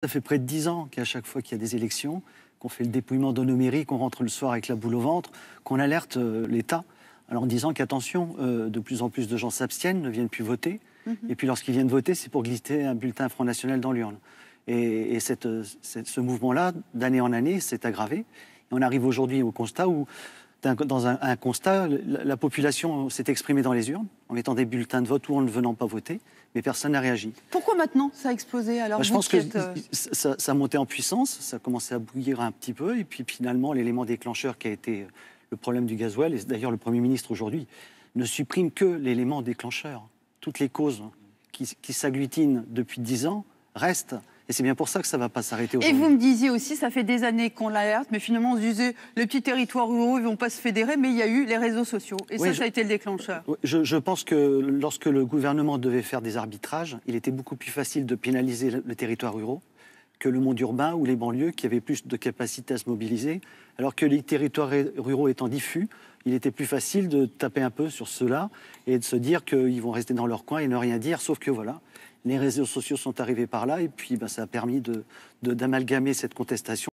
Ça fait près de 10 ans qu'à chaque fois qu'il y a des élections, qu'on fait le dépouillement de nos mairies, qu'on rentre le soir avec la boule au ventre, qu'on alerte l'État, alors en disant qu'attention, de plus en plus de gens s'abstiennent, ne viennent plus voter. Et puis lorsqu'ils viennent voter, c'est pour glisser un bulletin Front National dans l'urne. Et ce mouvement-là, d'année en année, s'est aggravé. Et on arrive aujourd'hui au constat où, dans un constat, la population s'est exprimée dans les urnes, en mettant des bulletins de vote ou en ne venant pas voter, mais personne n'a réagi. Pourquoi maintenant ça a explosé alors? Je pense que ça montait en puissance, ça commençait à bouillir un petit peu, et puis finalement l'élément déclencheur qui a été le problème du gasoil, et d'ailleurs le Premier ministre aujourd'hui ne supprime que l'élément déclencheur. Toutes les causes qui s'agglutinent depuis 10 ans restent. Et c'est bien pour ça que ça ne va pas s'arrêter aujourd'hui. Et vous me disiez aussi, ça fait des années qu'on l'alerte, mais finalement on se disait, les petits territoires ruraux, ils ne vont pas se fédérer, mais il y a eu les réseaux sociaux. Et oui, ça a été le déclencheur. Je pense que lorsque le gouvernement devait faire des arbitrages, il était beaucoup plus facile de pénaliser les territoires ruraux que le monde urbain ou les banlieues qui avaient plus de capacité à se mobiliser. Alors que les territoires ruraux étant diffus, il était plus facile de taper un peu sur ceux-là et de se dire qu'ils vont rester dans leur coin et ne rien dire, sauf que voilà, les réseaux sociaux sont arrivés par là et puis ça a permis d'amalgamer cette contestation.